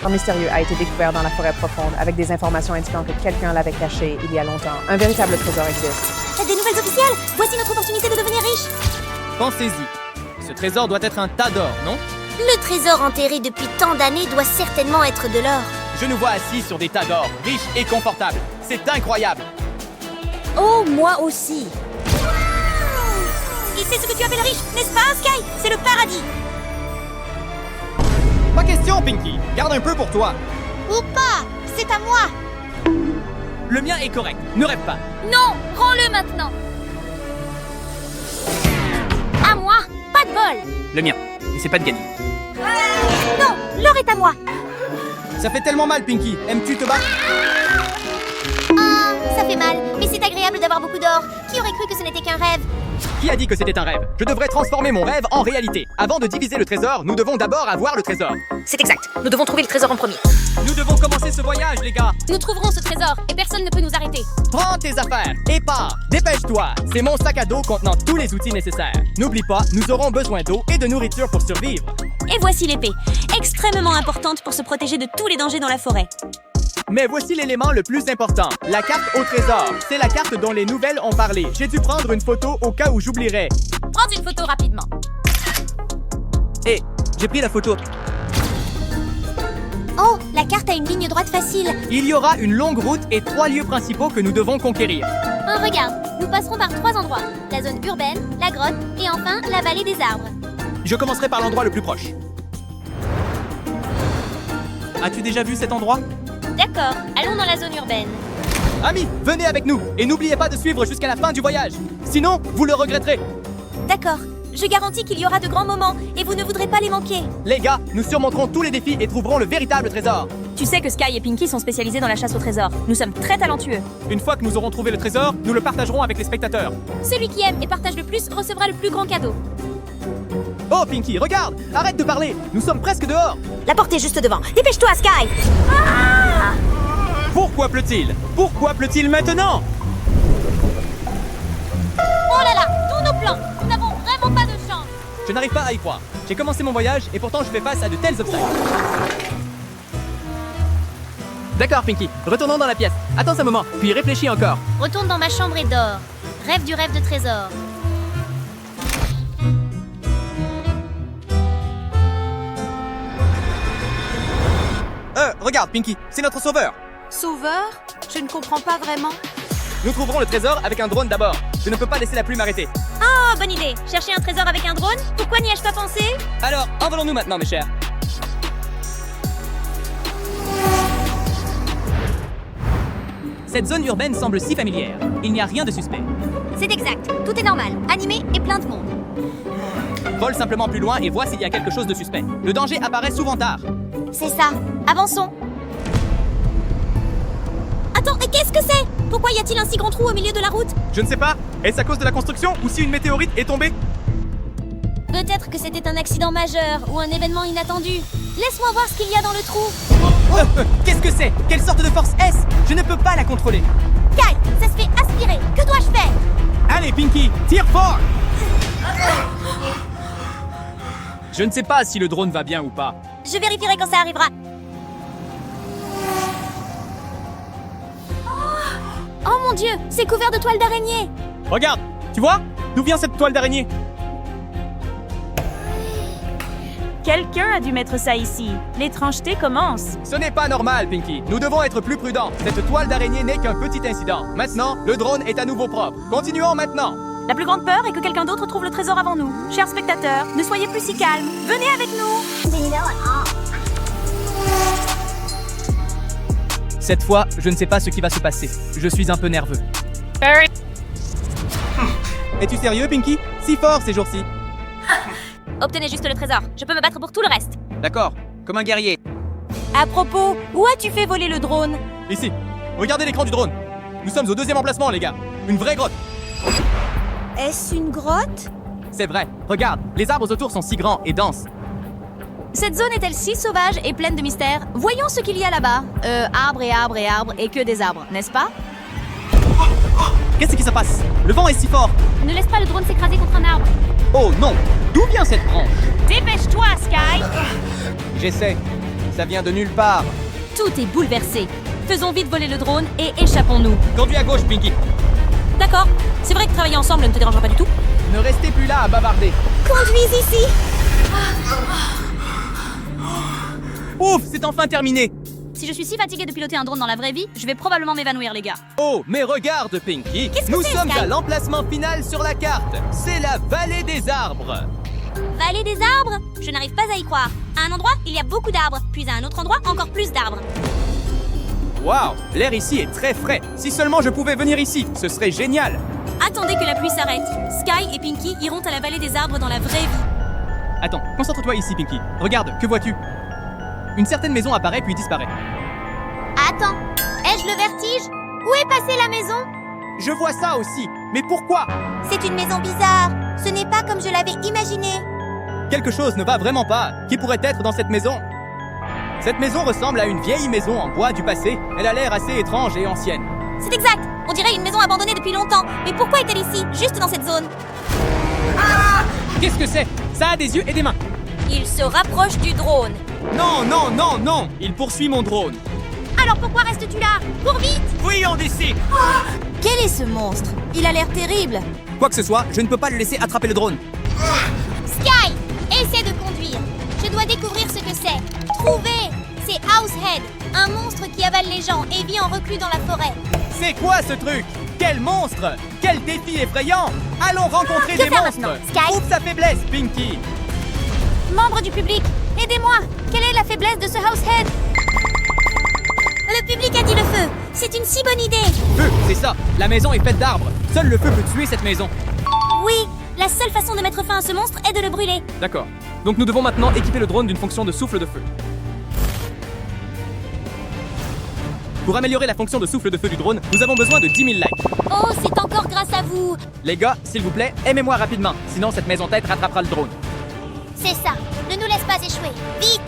Un mystérieux a été découvert dans la forêt profonde avec des informations indiquant que quelqu'un l'avait caché il y a longtemps. Un véritable trésor existe. Faites des nouvelles officielles! Voici notre opportunité de devenir riche! Pensez-y. Ce trésor doit être un tas d'or, non? Le trésor enterré depuis tant d'années doit certainement être de l'or. Je nous vois assis sur des tas d'or, riches et confortables. C'est incroyable. Oh, moi aussi! Et c'est ce que tu appelles riche, n'est-ce pas, Sky? C'est le paradis! Pas question, Pinky. Garde un peu pour toi. Ou pas! C'est à moi! Le mien est correct. Ne rêve pas. Non! Rends-le maintenant! À moi! Pas de bol! Le mien. Et c'est pas de gagner. Non! L'or est à moi! Ça fait tellement mal, Pinky. Aimes-tu te battre? Ah, ça fait mal, mais c'est agréable d'avoir beaucoup d'or. Qui aurait cru que ce n'était qu'un rêve? Qui a dit que c'était un rêve? Je devrais transformer mon rêve en réalité. Avant de diviser le trésor, nous devons d'abord avoir le trésor. C'est exact. Nous devons trouver le trésor en premier. Nous devons commencer ce voyage, les gars. Nous trouverons ce trésor et personne ne peut nous arrêter. Prends tes affaires et pars. Dépêche-toi. C'est mon sac à dos contenant tous les outils nécessaires. N'oublie pas, nous aurons besoin d'eau et de nourriture pour survivre. Et voici l'épée, extrêmement importante pour se protéger de tous les dangers dans la forêt. Mais voici l'élément le plus important, la carte au trésor. C'est la carte dont les nouvelles ont parlé. J'ai dû prendre une photo au cas où j'oublierais. Prends une photo rapidement. Hé, j'ai pris la photo. Oh, la carte a une ligne droite facile. Il y aura une longue route et 3 lieux principaux que nous devons conquérir. Oh, regarde, nous passerons par 3 endroits. La zone urbaine, la grotte et enfin la vallée des arbres. Je commencerai par l'endroit le plus proche. As-tu déjà vu cet endroit? D'accord, allons dans la zone urbaine. Amis, venez avec nous et n'oubliez pas de suivre jusqu'à la fin du voyage. Sinon, vous le regretterez. D'accord, je garantis qu'il y aura de grands moments et vous ne voudrez pas les manquer. Les gars, nous surmonterons tous les défis et trouverons le véritable trésor. Tu sais que Sky et Pinky sont spécialisés dans la chasse au trésor. Nous sommes très talentueux. Une fois que nous aurons trouvé le trésor, nous le partagerons avec les spectateurs. Celui qui aime et partage le plus recevra le plus grand cadeau. Oh, Pinky, regarde! Arrête de parler! Nous sommes presque dehors! La porte est juste devant. Dépêche-toi, Sky! Pourquoi pleut-il? Pourquoi pleut-il maintenant? Oh là là, tous nos plans. Nous n'avons vraiment pas de chance. Je n'arrive pas à y croire. J'ai commencé mon voyage et pourtant je fais face à de tels obstacles. D'accord, Pinky. Retournons dans la pièce. Attends un moment, puis réfléchis encore. Retourne dans ma chambre et dors. Rêve du rêve de trésor. Regarde, Pinky, c'est notre sauveur. Sauveur? Je ne comprends pas vraiment. Nous trouverons le trésor avec un drone d'abord. Je ne peux pas laisser la plume m'arrêter. Oh, bonne idée. Chercher un trésor avec un drone? Pourquoi n'y ai-je pas pensé? Alors, envolons-nous maintenant, mes chers. Cette zone urbaine semble si familière. Il n'y a rien de suspect. C'est exact. Tout est normal, animé et plein de monde. Vole simplement plus loin et vois s'il y a quelque chose de suspect. Le danger apparaît souvent tard. C'est ça. Avançons. Attends, et qu'est-ce que c'est? Pourquoi y a-t-il un si grand trou au milieu de la route? Je ne sais pas. Est-ce à cause de la construction ou si une météorite est tombée? Peut-être que c'était un accident majeur ou un événement inattendu. Laisse-moi voir ce qu'il y a dans le trou. Qu'est-ce que c'est? Quelle sorte de force est-ce? Je ne peux pas la contrôler. Kai, ça se fait aspirer. Que dois-je faire? Allez, Pinky, tire fort! Je ne sais pas si le drone va bien ou pas. Je vérifierai quand ça arrivera. Oh mon Dieu, c'est couvert de toiles d'araignée. Regarde, tu vois? D'où vient cette toile d'araignée? Quelqu'un a dû mettre ça ici. L'étrangeté commence. Ce n'est pas normal, Pinky. Nous devons être plus prudents. Cette toile d'araignée n'est qu'un petit incident. Maintenant, le drone est à nouveau propre. Continuons maintenant. La plus grande peur est que quelqu'un d'autre trouve le trésor avant nous. Chers spectateurs, ne soyez plus si calmes. Venez avec nous. Cette fois, je ne sais pas ce qui va se passer. Je suis un peu nerveux. Es-tu sérieux, Pinky? Si fort ces jours-ci. Obtenez juste le trésor. Je peux me battre pour tout le reste. D'accord, comme un guerrier. À propos, où as-tu fait voler le drone? Ici, regardez l'écran du drone. Nous sommes au 2e emplacement, les gars. Une vraie grotte. Est-ce une grotte? C'est vrai. Regarde, les arbres autour sont si grands et denses. Cette zone est-elle si sauvage et pleine de mystères? Voyons ce qu'il y a là-bas. Arbres et arbres et arbres et que des arbres, n'est-ce pas? Qu'est-ce qui se passe? Le vent est si fort. Ne laisse pas le drone s'écraser contre un arbre. Oh non! D'où vient cette branche? Dépêche-toi, Sky! J'essaie. Ça vient de nulle part. Tout est bouleversé. Faisons vite voler le drone et échappons-nous. Conduis à gauche, Pinky. D'accord. C'est vrai que travailler ensemble ne te dérangera pas du tout. Ne restez plus là à bavarder. Conduis ici. Ouf, c'est enfin terminé. Si je suis si fatiguée de piloter un drone dans la vraie vie, je vais probablement m'évanouir, les gars. Oh, mais regarde, Pinky. Qu'est-ce que Nous c'est, sommes Sky? à l'emplacement final sur la carte. C'est la vallée des arbres. Vallée des arbres? Je n'arrive pas à y croire. À un endroit, il y a beaucoup d'arbres, puis à un autre endroit, encore plus d'arbres. Waouh, l'air ici est très frais. Si seulement je pouvais venir ici, ce serait génial. Attendez que la pluie s'arrête. Sky et Pinky iront à la vallée des arbres dans la vraie vie. Attends, concentre-toi ici, Pinky. Regarde, que vois-tu? Une certaine maison apparaît puis disparaît. Attends, ai-je le vertige? Où est passée la maison? Je vois ça aussi. Mais pourquoi? C'est une maison bizarre. Ce n'est pas comme je l'avais imaginé. Quelque chose ne va vraiment pas. Qui pourrait être dans cette maison? Cette maison ressemble à une vieille maison en bois du passé. Elle a l'air assez étrange et ancienne. C'est exact. On dirait une maison abandonnée depuis longtemps. Mais pourquoi est-elle ici, juste dans cette zone? Qu'est-ce que c'est? Ça a des yeux et des mains. Il se rapproche du drone. Non, non, non, non! Il poursuit mon drone. Alors pourquoi restes-tu là? Cours vite! Fuyons d'ici! Quel est ce monstre? Il a l'air terrible. Quoi que ce soit, je ne peux pas le laisser attraper le drone. Sky, essaie de conduire. Je dois découvrir ce que c'est. Trouver! C'est Househead, un monstre qui avale les gens et vit en reclus dans la forêt. C'est quoi ce truc? Quel monstre! Quel défi effrayant! Allons rencontrer Que des faire monstres! maintenant, Sky? Trouve sa faiblesse, Pinky! Membres du public, aidez-moi! Quelle est la faiblesse de ce Househead? Le public a dit le feu. C'est une si bonne idée. Feu, c'est ça! La maison est faite d'arbres. Seul le feu peut tuer cette maison. Oui, la seule façon de mettre fin à ce monstre est de le brûler. D'accord. Donc nous devons maintenant équiper le drone d'une fonction de souffle de feu. Pour améliorer la fonction de souffle de feu du drone, nous avons besoin de 10 000 likes. Oh, c'est encore grâce à vous. Les gars, s'il vous plaît, aimez-moi rapidement. Sinon, cette maison-tête rattrapera le drone. C'est ça. Ne nous laisse pas échouer. Vite!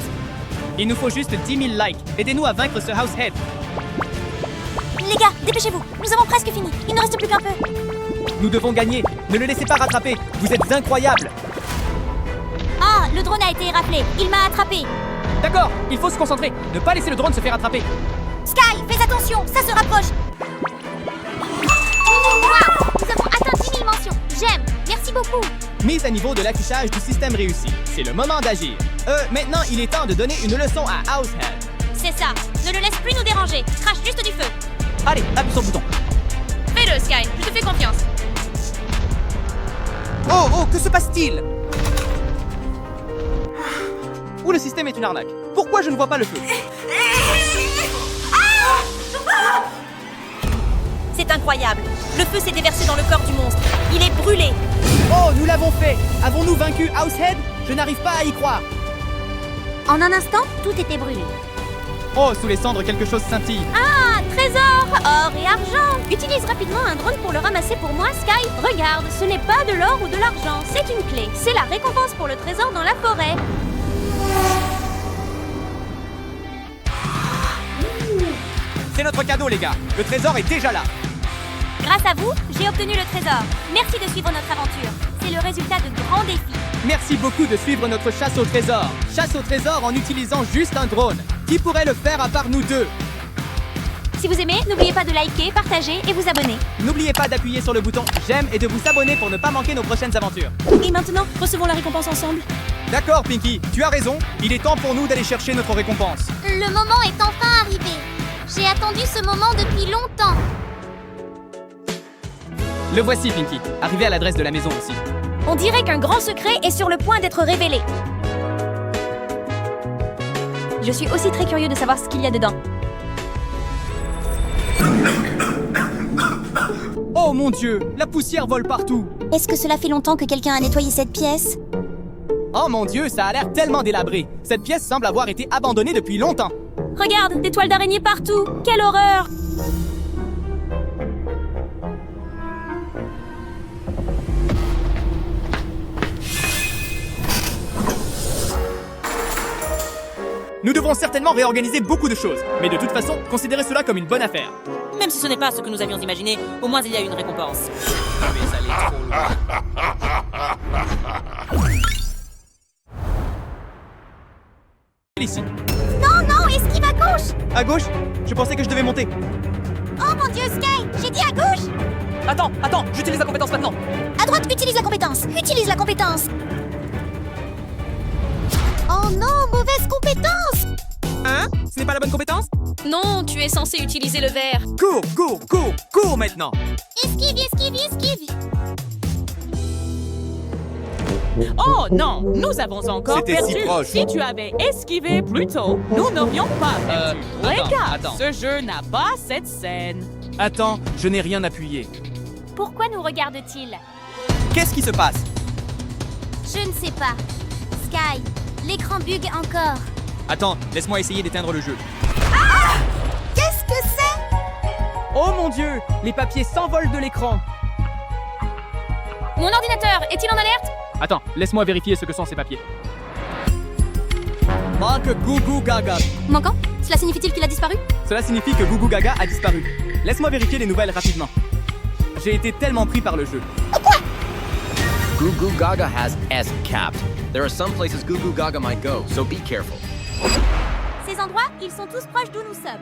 Il nous faut juste 10 000 likes. Aidez-nous à vaincre ce Househead. Les gars, dépêchez-vous. Nous avons presque fini. Il ne reste plus qu'un peu. Nous devons gagner. Ne le laissez pas rattraper. Vous êtes incroyables. Ah, le drone a été éraflé. Il m'a attrapé. D'accord, il faut se concentrer. Ne pas laisser le drone se faire attraper. Sky, fais attention, ça se rapproche. Wow, nous avons atteint 10 000 mentions. J'aime. Merci beaucoup. Mise à niveau de l'affichage du système réussi. C'est le moment d'agir. Maintenant, il est temps de donner une leçon à Househead. C'est ça. Ne le laisse plus nous déranger. Crache juste du feu. Allez, appuie sur le bouton. Fais-le, Sky. Je te fais confiance. Oh, oh, que se passe-t-il? Ou le système est une arnaque. Pourquoi je ne vois pas le feu? C'est incroyable. Le feu s'est déversé dans le corps du monstre. Il est brûlé. Oh, nous l'avons fait! Avons-nous vaincu Househead? Je n'arrive pas à y croire. En un instant, tout était brûlé. Oh, sous les cendres, quelque chose scintille. Ah, trésor, or et argent. Utilise rapidement un drone pour le ramasser pour moi, Sky. Regarde, ce n'est pas de l'or ou de l'argent, c'est une clé. C'est la récompense pour le trésor dans la forêt. C'est notre cadeau, les gars. Le trésor est déjà là. Grâce à vous, j'ai obtenu le trésor. Merci de suivre notre aventure. C'est le résultat de grands défis. Merci beaucoup de suivre notre chasse au trésor. Chasse au trésor en utilisant juste un drone. Qui pourrait le faire à part nous deux? Si vous aimez, n'oubliez pas de liker, partager et vous abonner. N'oubliez pas d'appuyer sur le bouton j'aime et de vous abonner pour ne pas manquer nos prochaines aventures. Et maintenant, recevons la récompense ensemble. D'accord, Pinky, tu as raison. Il est temps pour nous d'aller chercher notre récompense. Le moment est enfin arrivé. J'ai attendu ce moment depuis longtemps. Le voici, Pinky. Arrivé à l'adresse de la maison aussi. On dirait qu'un grand secret est sur le point d'être révélé. Je suis aussi très curieux de savoir ce qu'il y a dedans. Oh mon Dieu, la poussière vole partout. Est-ce que cela fait longtemps que quelqu'un a nettoyé cette pièce? Oh mon Dieu, ça a l'air tellement délabré. Cette pièce semble avoir été abandonnée depuis longtemps. Regarde, des toiles d'araignée partout. Quelle horreur! Nous devons certainement réorganiser beaucoup de choses, mais de toute façon, considérez cela comme une bonne affaire. Même si ce n'est pas ce que nous avions imaginé, au moins il y a une récompense. Mais ça allait trop loin. Ici. Non, non, esquive à gauche. À gauche? Je pensais que je devais monter. Oh mon Dieu, Sky, j'ai dit à gauche. Attends, j'utilise la compétence maintenant. À droite, utilise la compétence. Utilise la compétence. Oh non, mauvaise compétence. Hein? Ce n'est pas la bonne compétence? Non, tu es censé utiliser le verre. Cours maintenant. Esquive, esquive, esquive. Oh non, nous avons encore C'était si perdu. proche. Si tu avais esquivé plus tôt, nous n'aurions pas perdu. Regarde, attends. ce jeu n'a pas cette scène. Attends, je n'ai rien appuyé. Pourquoi nous regarde-t-il? Qu'est-ce qui se passe? Je ne sais pas. Sky, l'écran bug encore. Attends, laisse-moi essayer d'éteindre le jeu. Qu'est-ce que c'est? Oh mon Dieu, les papiers s'envolent de l'écran. Mon ordinateur est-il en alerte? Attends, laisse-moi vérifier ce que sont ces papiers. Manque Gougou Gaga. Manquant? Cela signifie-t-il qu'il a disparu? Cela signifie que Gougou Gaga a disparu. Laisse-moi vérifier les nouvelles rapidement. J'ai été tellement pris par le jeu. Goo Goo Gaga has S capped. There are some places Goo Goo Gaga might go, so be careful. Ces endroits, ils sont tous proches d'où nous sommes.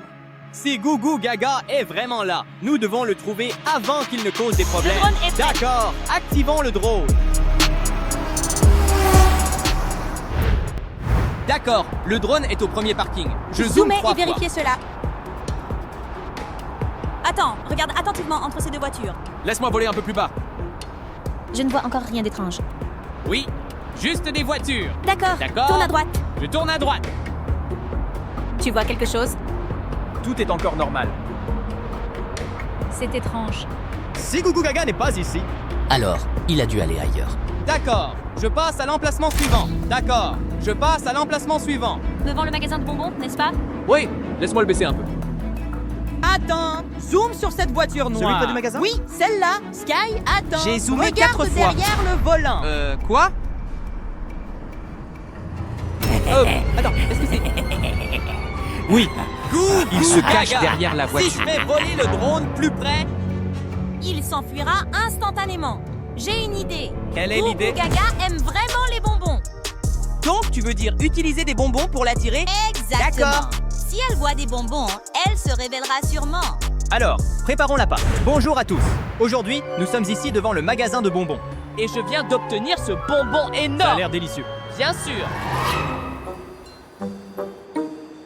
Si Gougou Gaga est vraiment là, nous devons le trouver avant qu'il ne cause des problèmes. Le drone est prêt. D'accord, activons le drone. D'accord, le drone est au premier parking. Je zoome Zoomez 3 et fois. vérifiez cela. Attends, regarde attentivement entre ces deux voitures. Laisse-moi voler un peu plus bas. Je ne vois encore rien d'étrange. Oui, juste des voitures. D'accord, D'accord. tourne à droite. Je tourne à droite. Tu vois quelque chose? Tout est encore normal. C'est étrange. Si Gougou Gaga n'est pas ici. Alors, il a dû aller ailleurs. D'accord, je passe à l'emplacement suivant. D'accord, je passe à l'emplacement suivant. Devant le magasin de bonbons, n'est-ce pas? Oui, laisse-moi le baisser un peu. Attends, zoom sur cette voiture noire. Celui près du magasin? Oui, celle-là. Sky, attends. J'ai zoomé Regarde 4 fois. derrière le volant. Quoi? Attends, est-ce que c'est... Oui. Il se cache derrière la voiture. Si je fais voler le drone plus près... Il s'enfuira instantanément. J'ai une idée. Quelle est Gougou l'idée? Gaga aime vraiment les bonbons. Donc, tu veux dire utiliser des bonbons pour l'attirer? Exactement. D'accord. Si elle voit des bonbons, elle se révélera sûrement. Alors, préparons la pâte. Bonjour à tous. Aujourd'hui, nous sommes ici devant le magasin de bonbons. Et je viens d'obtenir ce bonbon Ça a énorme. l'air délicieux. Bien sûr.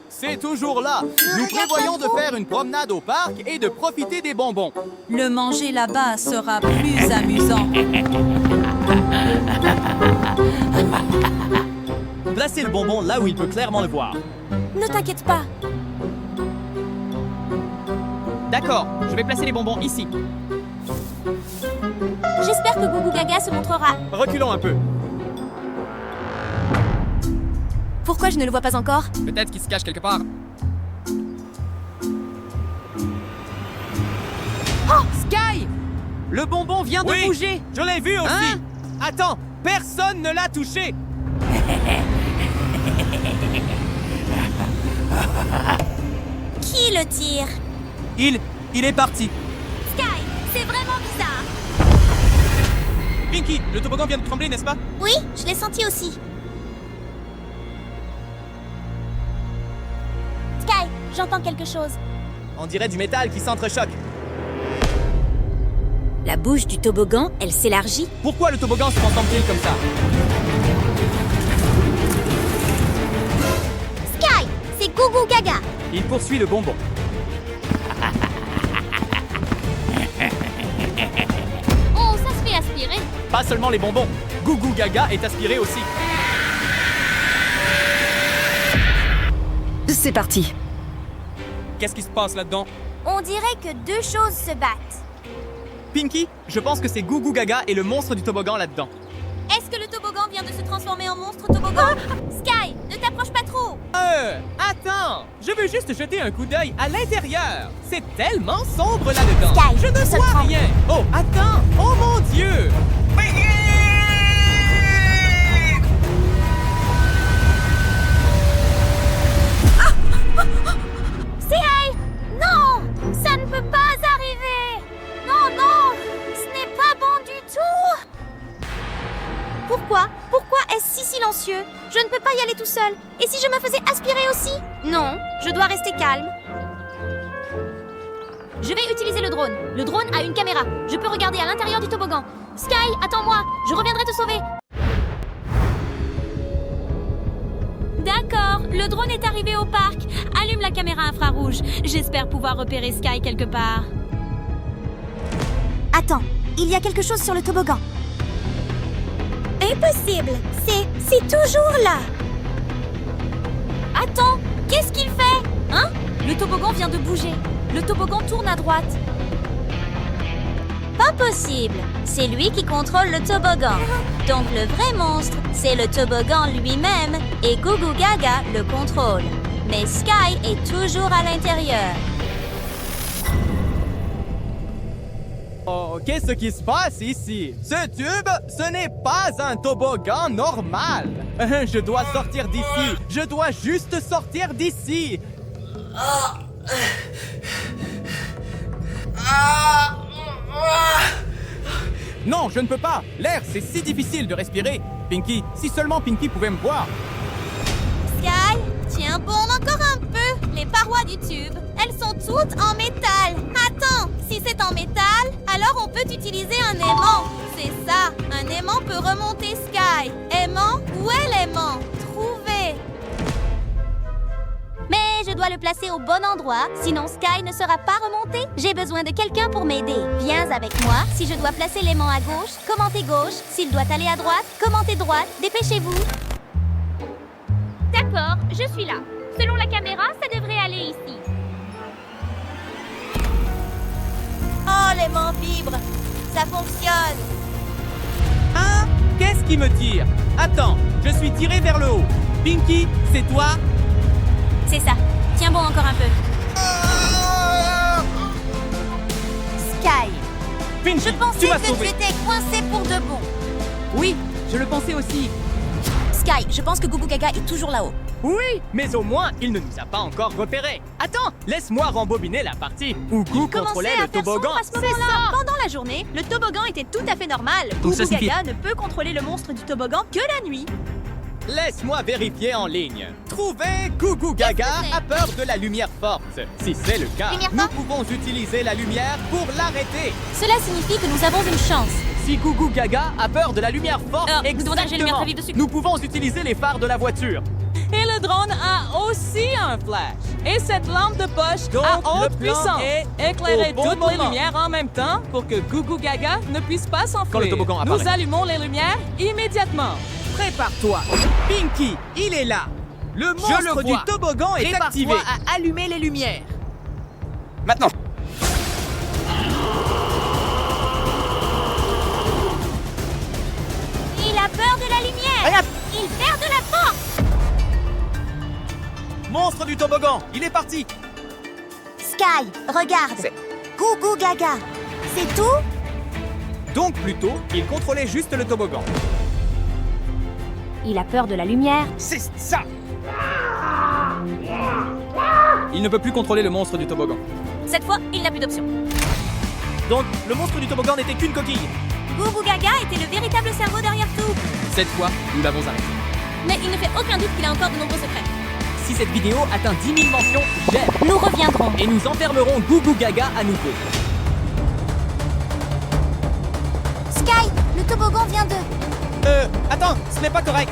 C'est toujours là. Nous prévoyons de faire une promenade au parc et de profiter des bonbons. Le manger là-bas sera plus amusant. Placez le bonbon là où il peut clairement le voir. Ne t'inquiète pas. D'accord, je vais placer les bonbons ici. J'espère que Gougou Gaga se montrera. Reculons un peu. Pourquoi je ne le vois pas encore? Peut-être qu'il se cache quelque part. Oh, Sky! Le bonbon vient de Oui. bouger. Je l'ai vu aussi. Hein? Attends, personne ne l'a touché. Qui le tire? Il est parti. Sky, c'est vraiment bizarre. Pinky, le toboggan vient de trembler, n'est-ce pas? Oui, je l'ai senti aussi. Sky, j'entends quelque chose. On dirait du métal qui s'entrechoque. La bouche du toboggan, elle s'élargit. Pourquoi le toboggan se transforme-t-il comme ça? Sky, c'est Gougou Gaga. Il poursuit le bonbon. Oh, ça se fait aspirer. Pas seulement les bonbons. Gougou Gaga est aspiré aussi. C'est parti. Qu'est-ce qui se passe là-dedans? On dirait que deux choses se battent. Pinky, je pense que c'est Gougou Gaga et le monstre du toboggan là-dedans. Est-ce que le toboggan vient de se transformer en monstre toboggan? Sky, ne t'approche pas trop. Attends! Je veux juste jeter un coup d'œil à l'intérieur. C'est tellement sombre là-dedans. Sky, Je ne ça vois tremble. rien. Oh, attends! Oh mon Dieu! Sky, non, ça ne peut pas. silencieux. Je ne peux pas y aller tout seul. Et si je me faisais aspirer aussi? Non, je dois rester calme. Je vais utiliser le drone. Le drone a une caméra. Je peux regarder à l'intérieur du toboggan. Sky, attends-moi. Je reviendrai te sauver. D'accord, le drone est arrivé au parc. Allume la caméra infrarouge. J'espère pouvoir repérer Sky quelque part. Attends, il y a quelque chose sur le toboggan. Impossible. C'est toujours là. Attends, qu'est-ce qu'il fait? Hein? Le toboggan vient de bouger. Le toboggan tourne à droite. Pas possible. C'est lui qui contrôle le toboggan. Donc le vrai monstre, c'est le toboggan lui-même et Goo Goo Gaga le contrôle. Mais Sky est toujours à l'intérieur. Oh, qu'est-ce qui se passe ici? Ce tube, ce n'est pas un toboggan normal. Je dois sortir d'ici. Je dois juste sortir d'ici. Non, je ne peux pas. L'air, c'est si difficile de respirer. Pinky, si seulement Pinky pouvait me voir. Sky, tiens bon encore un peu. Les parois du tube, elles sont toutes en métal. Attends, si c'est en métal, alors on peut utiliser un aimant. C'est ça, un aimant peut remonter Sky. Aimant ou élément? Trouvé. Mais je dois le placer au bon endroit, sinon Sky ne sera pas remonté. J'ai besoin de quelqu'un pour m'aider. Viens avec moi. Si je dois placer l'aimant à gauche, commentez gauche. S'il doit aller à droite, commentez droite. Dépêchez-vous. D'accord, je suis là. Selon la caméra, ça devrait aller ici. Oh, l'aimant vibre. Ça fonctionne. Hein? Qu'est-ce qui me tire? Attends, je suis tiré vers le haut. Pinky, c'est toi? C'est ça. Tiens bon encore un peu. Sky, Pinky, je pensais tu m'as que tu sauvé. étais coincé pour de bon. Oui, je le pensais aussi. Sky, je pense que Goo Goo Gaga est toujours là-haut. Oui, mais au moins, il ne nous a pas encore repérés. Attends, laisse-moi rembobiner la partie où Goo contrôlait le toboggan. À ce moment-là, pendant la journée, le toboggan était tout à fait normal. Goo ça Goo suffit. Gaga ne peut contrôler le monstre du toboggan que la nuit. Laisse-moi vérifier en ligne. Trouver Goo Goo Gaga a peur de la lumière forte. Si c'est le cas, Lumière nous forte? pouvons utiliser la lumière pour l'arrêter. Cela signifie que nous avons une chance. Si Goo Goo Gaga a peur de la lumière forte, nous demandons que j'ai une lumière très vive dessus. nous pouvons utiliser les phares de la voiture. Et le drone a aussi un flash. Et cette lampe de poche Donc, à le haute plan puissance. est Éclairer au bon toutes les moment. lumières en même temps pour que Goo Goo Gaga ne puisse pas s'enfuir. Quand le toboggan apparaît. Nous allumons les lumières immédiatement. Prépare-toi. Pinky, il est là. Le monstre du toboggan est activé. à allumer les lumières. Maintenant. Il a peur de la lumière. Regarde. Il perd de la force. Monstre du toboggan, il est parti. Sky, regarde. Goo Goo Gaga. C'est tout? Donc plutôt, il contrôlait juste le toboggan. Il a peur de la lumière. C'est ça. Il ne peut plus contrôler le monstre du toboggan. Cette fois, il n'a plus d'option. Donc, le monstre du toboggan n'était qu'une coquille. Goo Goo Gaga était le véritable cerveau derrière tout. Cette fois, nous l'avons arrêté. Mais il ne fait aucun doute qu'il a encore de nombreux secrets. Si cette vidéo atteint 10 000 mentions, j'aime. Nous reviendrons. Et nous enfermerons Goo Goo Gaga à nouveau. Sky, le toboggan vient de... Attends, ce n'est pas correct.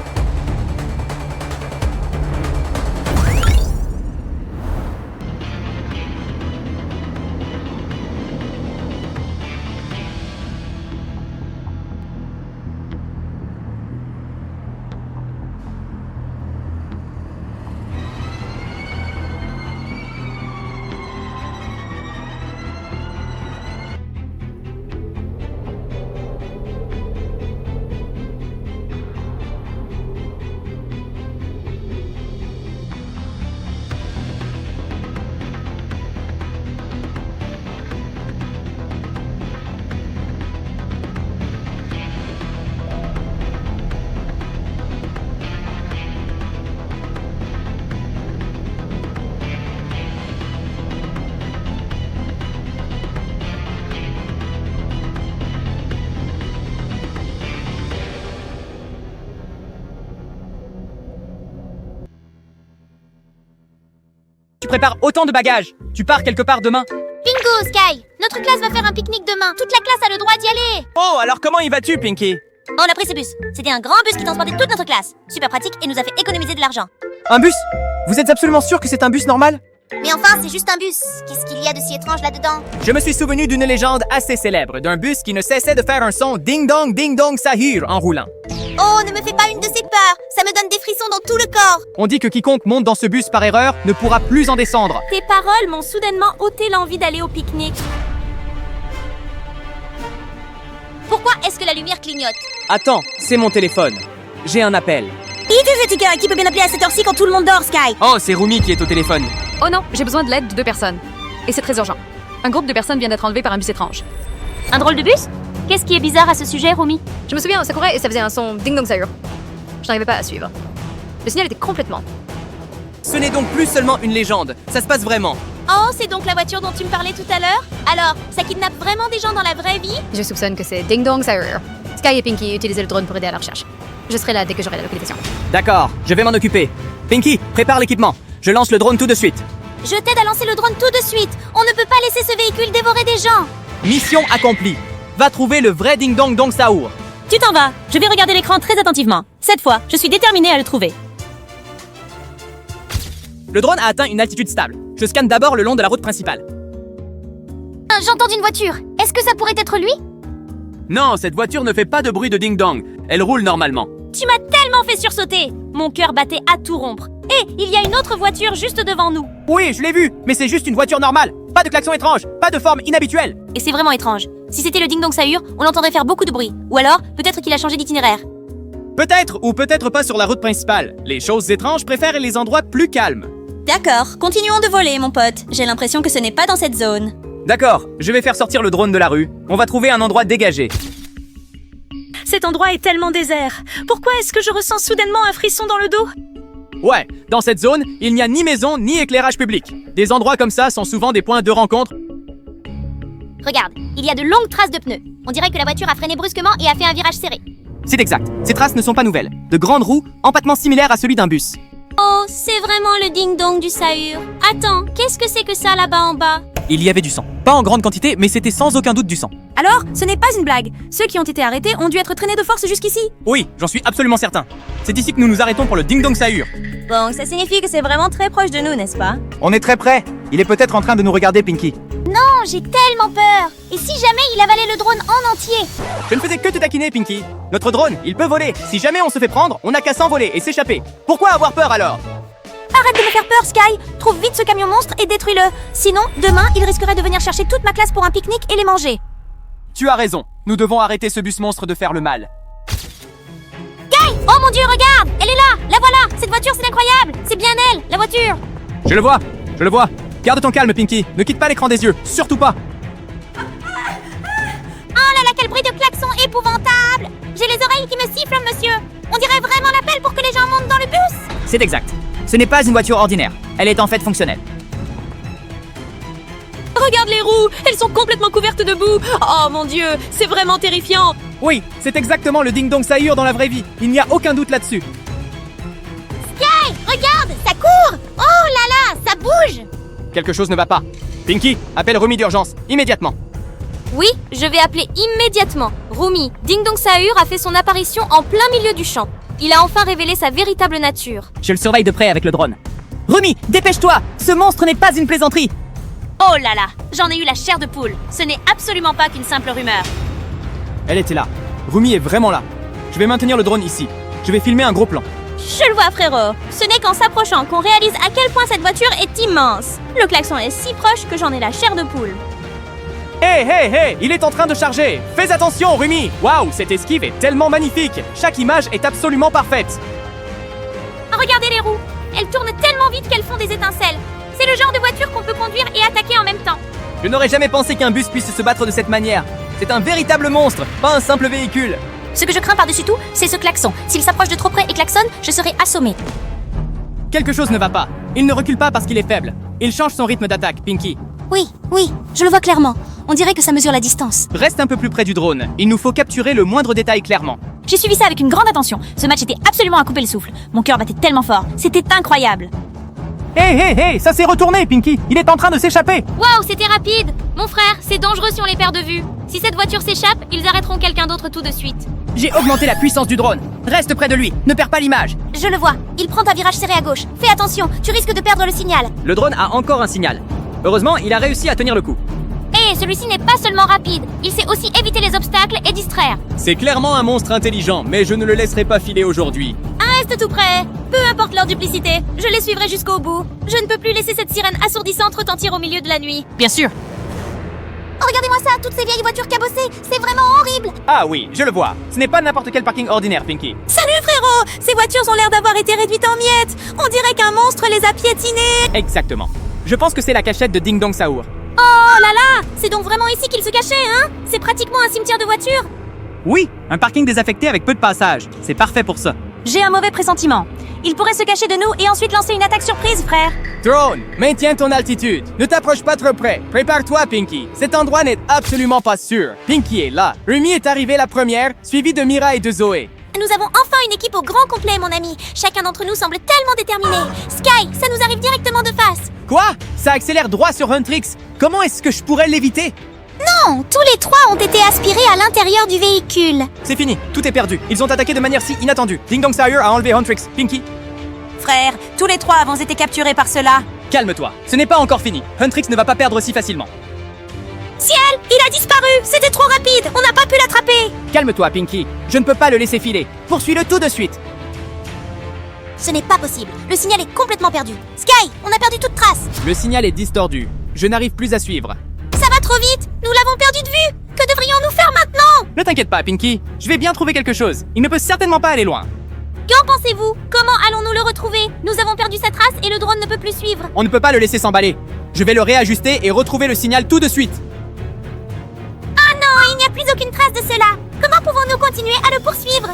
tu prépares autant de bagages? Tu pars quelque part demain? Bingo, Sky! Notre classe va faire un pique-nique demain. Toute la classe a le droit d'y aller. Oh, alors comment y vas-tu, Pinky? On a pris ce bus. C'était un grand bus qui transportait toute notre classe. Super pratique et nous a fait économiser de l'argent. Un bus? Vous êtes absolument sûr que c'est un bus normal? Mais enfin, c'est juste un bus. Qu'est-ce qu'il y a de si étrange là-dedans? Je me suis souvenu d'une légende assez célèbre, d'un bus qui ne cessait de faire un son ding dong sahur en roulant. Oh, ne me fais pas une de ces peurs. Ça me donne des frissons dans tout le corps. On dit que quiconque monte dans ce bus par erreur ne pourra plus en descendre. Tes paroles m'ont soudainement ôté l'envie d'aller au pique-nique. Pourquoi est-ce que la lumière clignote? Attends, c'est mon téléphone. J'ai un appel. Qui peut bien appeler à cette heure-ci quand tout le monde dort, Sky? Oh, c'est Rumi qui est au téléphone. Oh non, j'ai besoin de l'aide de 2 personnes. Et c'est très urgent. Un groupe de personnes vient d'être enlevé par un bus étrange. Un drôle de bus? Qu'est-ce qui est bizarre à ce sujet, Rumi? Je me souviens, ça courait et ça faisait un son ding-dong sahur. Je n'arrivais pas à suivre. Le signal était complètement... Ce n'est donc plus seulement une légende, ça se passe vraiment. Oh, c'est donc la voiture dont tu me parlais tout à l'heure? Alors, ça kidnappe vraiment des gens dans la vraie vie? Je soupçonne que c'est ding-dong sahur. Sky et Pinky utilisaient le drone pour aider à la recherche. Je serai là dès que j'aurai la localisation. D'accord, je vais m'en occuper. Pinky, prépare l'équipement. Je lance le drone tout de suite. Je t'aide à lancer le drone tout de suite. On ne peut pas laisser ce véhicule dévorer des gens. Mission accomplie. Va trouver le vrai ding-dong sahur. Tu t'en vas. Je vais regarder l'écran très attentivement. Cette fois, je suis déterminée à le trouver. Le drone a atteint une altitude stable. Je scanne d'abord le long de la route principale. J'entends une voiture. Est-ce que ça pourrait être lui? Non, cette voiture ne fait pas de bruit de ding-dong. Elle roule normalement. Tu m'as tellement fait sursauter! Mon cœur battait à tout rompre. Et il y a une autre voiture juste devant nous. Oui, je l'ai vu, mais c'est juste une voiture normale. Pas de klaxon étrange, pas de forme inhabituelle. Et c'est vraiment étrange. Si c'était le ding-dong sahur, on l'entendrait faire beaucoup de bruit. Ou alors, peut-être qu'il a changé d'itinéraire. Peut-être ou peut-être pas sur la route principale. Les choses étranges préfèrent les endroits plus calmes. D'accord, continuons de voler, mon pote. J'ai l'impression que ce n'est pas dans cette zone. D'accord, je vais faire sortir le drone de la rue. On va trouver un endroit dégagé. Cet endroit est tellement désert. Pourquoi est-ce que je ressens soudainement un frisson dans le dos? Ouais, dans cette zone, il n'y a ni maison ni éclairage public. Des endroits comme ça sont souvent des points de rencontre. Regarde, il y a de longues traces de pneus. On dirait que la voiture a freiné brusquement et a fait un virage serré. C'est exact. Ces traces ne sont pas nouvelles. De grandes roues, empattement similaire à celui d'un bus. Oh, c'est vraiment le ding-dong du sahur. Attends, qu'est-ce que c'est que ça là-bas en bas? Il y avait du sang. Pas en grande quantité, mais c'était sans aucun doute du sang. Alors, ce n'est pas une blague. Ceux qui ont été arrêtés ont dû être traînés de force jusqu'ici. Oui, j'en suis absolument certain. C'est ici que nous nous arrêtons pour le ding-dong sahur. Bon, ça signifie que c'est vraiment très proche de nous, n'est-ce pas? On est très près. Il est peut-être en train de nous regarder, Pinky. Non, j'ai tellement peur. Et si jamais il avalait le drone en entier? Je ne faisais que te taquiner, Pinky. Notre drone, il peut voler. Si jamais on se fait prendre, on n'a qu'à s'envoler et s'échapper. Pourquoi avoir peur alors? Arrête de me faire peur, Sky! Trouve vite ce camion monstre et détruis-le. Sinon, demain, il risquerait de venir chercher toute ma classe pour un pique-nique et les manger. Tu as raison. Nous devons arrêter ce bus monstre de faire le mal. Sky! Oh mon Dieu, regarde! Elle est là! La voilà! Cette voiture, c'est incroyable! C'est bien elle, la voiture! Je le vois. Je le vois. Garde ton calme, Pinky. Ne quitte pas l'écran des yeux. Surtout pas. Oh là là, quel bruit de klaxon épouvantable! J'ai les oreilles qui me sifflent, monsieur! On dirait vraiment l'appel pour que les gens montent dans le bus! C'est exact. Ce n'est pas une voiture ordinaire. Elle est en fait fonctionnelle. Regarde les roues, elles sont complètement couvertes de boue. Oh mon Dieu, c'est vraiment terrifiant. Oui, c'est exactement le ding-dong sahur dans la vraie vie. Il n'y a aucun doute là-dessus. Sky! Regarde! Ça court! Oh là là! Ça bouge! Quelque chose ne va pas. Pinky, appelle Rumi d'urgence, immédiatement. Oui, je vais appeler immédiatement. Rumi, Ding-Dong Sahur a fait son apparition en plein milieu du champ. Il a enfin révélé sa véritable nature. Je le surveille de près avec le drone. Rumi, dépêche-toi! Ce monstre n'est pas une plaisanterie! Oh là là, j'en ai eu la chair de poule. Ce n'est absolument pas qu'une simple rumeur. Elle était là. Rumi est vraiment là. Je vais maintenir le drone ici. Je vais filmer un gros plan. Je le vois, frérot. Ce n'est qu'en s'approchant qu'on réalise à quel point cette voiture est immense. Le klaxon est si proche que j'en ai la chair de poule. Hé, il est en train de charger. Fais attention, Rumi. Waouh, cette esquive est tellement magnifique. Chaque image est absolument parfaite. Regardez les roues. Elles tournent tellement vite qu'elles font des étincelles. C'est le genre de voiture qu'on peut conduire et attaquer en même temps. Je n'aurais jamais pensé qu'un bus puisse se battre de cette manière. C'est un véritable monstre, pas un simple véhicule. Ce que je crains par-dessus tout, c'est ce klaxon. S'il s'approche de trop près et klaxonne, je serai assommé. Quelque chose ne va pas. Il ne recule pas parce qu'il est faible. Il change son rythme d'attaque, Pinky. Oui, je le vois clairement. On dirait que ça mesure la distance. Reste un peu plus près du drone. Il nous faut capturer le moindre détail clairement. J'ai suivi ça avec une grande attention. Ce match était absolument à couper le souffle. Mon cœur battait tellement fort. C'était incroyable. Hey, ça s'est retourné, Pinky. Il est en train de s'échapper. Waouh, c'était rapide! Mon frère, c'est dangereux si on les perd de vue. Si cette voiture s'échappe, ils arrêteront quelqu'un d'autre tout de suite. J'ai augmenté la puissance du drone. Reste près de lui, ne perds pas l'image. Je le vois, il prend un virage serré à gauche. Fais attention, tu risques de perdre le signal. Le drone a encore un signal. Heureusement, il a réussi à tenir le coup. Et celui-ci n'est pas seulement rapide, il sait aussi éviter les obstacles et distraire. C'est clairement un monstre intelligent, mais je ne le laisserai pas filer aujourd'hui. Reste tout près. Peu importe leur duplicité, je les suivrai jusqu'au bout. Je ne peux plus laisser cette sirène assourdissante retentir au milieu de la nuit. Bien sûr. Oh, regardez-moi ça, toutes ces vieilles voitures cabossées, c'est vraiment horrible. Ah oui, je le vois. Ce n'est pas n'importe quel parking ordinaire, Pinky. Salut frérot! Ces voitures ont l'air d'avoir été réduites en miettes. On dirait qu'un monstre les a piétinées. Exactement. Je pense que c'est la cachette de Ding Dong Sahur. Oh là là, c'est donc vraiment ici qu'il se cachait, hein? C'est pratiquement un cimetière de voitures. Oui, un parking désaffecté avec peu de passage. C'est parfait pour ça. J'ai un mauvais pressentiment. Il pourrait se cacher de nous et ensuite lancer une attaque surprise, frère. Drone, maintiens ton altitude. Ne t'approche pas trop près. Prépare-toi, Pinky. Cet endroit n'est absolument pas sûr. Pinky est là. Rumi est arrivée la première, suivie de Mira et de Zoé. Nous avons enfin une équipe au grand complet, mon ami. Chacun d'entre nous semble tellement déterminé. Sky, ça nous arrive directement de face. Quoi? Ça accélère droit sur Huntrix. Comment est-ce que je pourrais l'éviter? Non, tous les trois ont été aspirés à l'intérieur du véhicule. C'est fini, tout est perdu. Ils ont attaqué de manière si inattendue. Ding Dong Sahur a enlevé Huntrix. Pinky, Frère, tous les trois avons été capturés par cela. calme-toi. Ce n'est pas encore fini. Huntrix ne va pas perdre si facilement. Ciel, il a disparu. C'était trop rapide. On n'a pas pu l'attraper. Calme-toi, Pinky. Je ne peux pas le laisser filer. Poursuis-le tout de suite. Ce n'est pas possible. Le signal est complètement perdu. Sky, on a perdu toute trace. Le signal est distordu. Je n'arrive plus à suivre. Ça va trop vite. Nous l'avons perdu de vue. Que devrions-nous faire maintenant? Ne t'inquiète pas, Pinky. Je vais bien trouver quelque chose. Il ne peut certainement pas aller loin. Qu'en pensez-vous? Comment allons-nous le retrouver? Nous avons perdu sa trace et le drone ne peut plus suivre. On ne peut pas le laisser s'emballer. Je vais le réajuster et retrouver le signal tout de suite. Ah non, il n'y a plus aucune trace de cela. Comment pouvons-nous continuer à le poursuivre?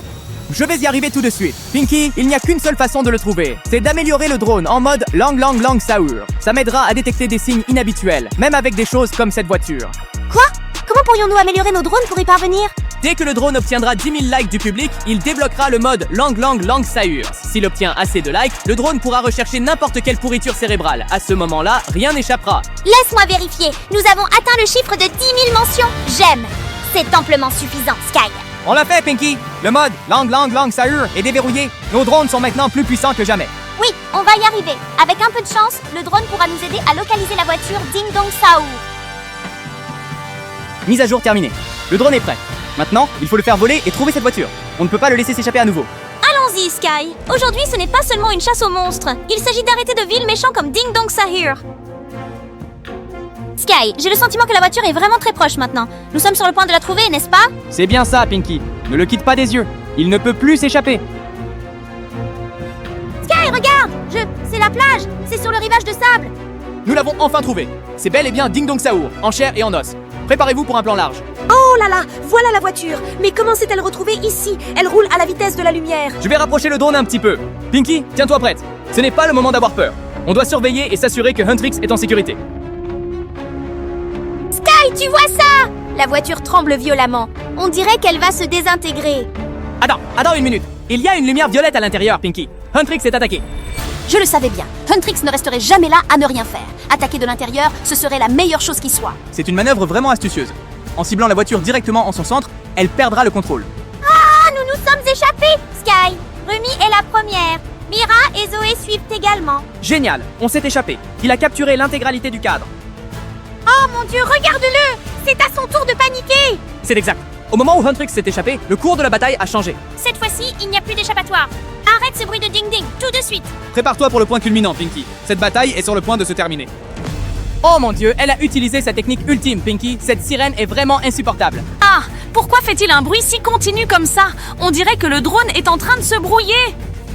Je vais y arriver tout de suite. Pinky, il n'y a qu'une seule façon de le trouver. C'est d'améliorer le drone en mode Lang Sahur. Ça m'aidera à détecter des signes inhabituels, même avec des choses comme cette voiture. Quoi? Comment pourrions-nous améliorer nos drones pour y parvenir? Dès que le drone obtiendra 10 000 likes du public, il débloquera le mode Lang Sahur. S'il obtient assez de likes, le drone pourra rechercher n'importe quelle pourriture cérébrale. À ce moment-là, rien n'échappera. Laisse-moi vérifier. Nous avons atteint le chiffre de 10 000 mentions. J'aime. C'est amplement suffisant, Sky. On l'a fait, Pinky. Le mode Lang Sahur est déverrouillé. Nos drones sont maintenant plus puissants que jamais. Oui, on va y arriver. Avec un peu de chance, le drone pourra nous aider à localiser la voiture Ding Dong Sahur. Mise à jour terminée. Le drone est prêt. Maintenant, il faut le faire voler et trouver cette voiture. On ne peut pas le laisser s'échapper à nouveau. Allons-y, Sky. Aujourd'hui, ce n'est pas seulement une chasse aux monstres. Il s'agit d'arrêter de vils méchants comme Ding Dong Sahur. Sky, j'ai le sentiment que la voiture est vraiment très proche maintenant. Nous sommes sur le point de la trouver, n'est-ce pas? C'est bien ça, Pinky. Ne le quitte pas des yeux. Il ne peut plus s'échapper. Sky, regarde! C'est la plage. C'est sur le rivage de sable. Nous l'avons enfin trouvé. C'est bel et bien Ding Dong Sahur, en chair et en os. Préparez-vous pour un plan large. Oh là là, voilà la voiture. Mais comment s'est-elle retrouvée ici? Elle roule à la vitesse de la lumière. Je vais rapprocher le drone un petit peu. Pinky, tiens-toi prête. Ce n'est pas le moment d'avoir peur. On doit surveiller et s'assurer que Huntrix est en sécurité. Sky, tu vois ça? La voiture tremble violemment. On dirait qu'elle va se désintégrer. Attends une minute. Il y a une lumière violette à l'intérieur, Pinky. Huntrix est attaqué. Je le savais bien. Huntrix ne resterait jamais là à ne rien faire. Attaquer de l'intérieur, ce serait la meilleure chose qui soit. C'est une manœuvre vraiment astucieuse. En ciblant la voiture directement en son centre, elle perdra le contrôle. Ah, nous nous sommes échappés, Sky. Rumi est la première. Mira et Zoé suivent également. Génial, on s'est échappé. Il a capturé l'intégralité du cadre. Oh mon Dieu, regarde-le! C'est à son tour de paniquer! C'est exact. Au moment où Huntrix s'est échappé, le cours de la bataille a changé. Cette fois-ci, il n'y a plus d'échappatoire. Arrête ce bruit de ding-ding, tout de suite! Prépare-toi pour le point culminant, Pinky. Cette bataille est sur le point de se terminer. Oh mon Dieu, elle a utilisé sa technique ultime, Pinky. Cette sirène est vraiment insupportable. Ah, pourquoi fait-il un bruit si continu comme ça? On dirait que le drone est en train de se brouiller.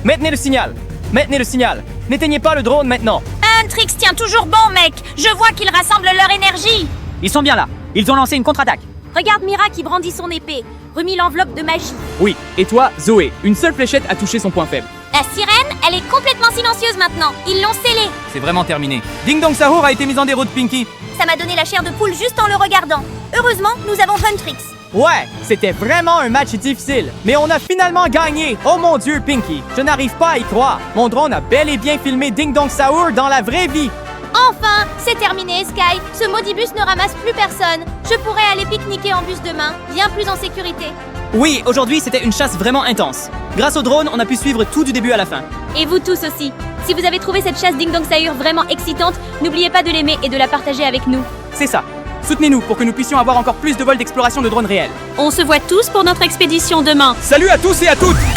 Maintenez le signal. Maintenez le signal. N'éteignez pas le drone maintenant. Huntrix tient toujours bon, mec. Je vois qu'ils rassemblent leur énergie. Ils sont bien là. Ils ont lancé une contre-attaque. Regarde Mira qui brandit son épée. Remis l'enveloppe de magie. Oui, et toi, Zoé, une seule fléchette a touché son point faible. La sirène, elle est complètement silencieuse maintenant. Ils l'ont scellée. C'est vraiment terminé. Ding Dong Sahur a été mise en déroute, Pinky. Ça m'a donné la chair de poule juste en le regardant. Heureusement, nous avons Huntrix. Ouais, c'était vraiment un match difficile, mais on a finalement gagné. Oh mon Dieu, Pinky, je n'arrive pas à y croire. Mon drone a bel et bien filmé Ding Dong Saour dans la vraie vie. Enfin, c'est terminé, Sky. Ce maudit bus ne ramasse plus personne. Je pourrais aller pique-niquer en bus demain, bien plus en sécurité. Oui, aujourd'hui, c'était une chasse vraiment intense. Grâce au drone, on a pu suivre tout du début à la fin. Et vous tous aussi. Si vous avez trouvé cette chasse Ding Dong Saur vraiment excitante, n'oubliez pas de l'aimer et de la partager avec nous. C'est ça. Soutenez-nous pour que nous puissions avoir encore plus de vols d'exploration de drones réels. On se voit tous pour notre expédition demain. Salut à tous et à toutes!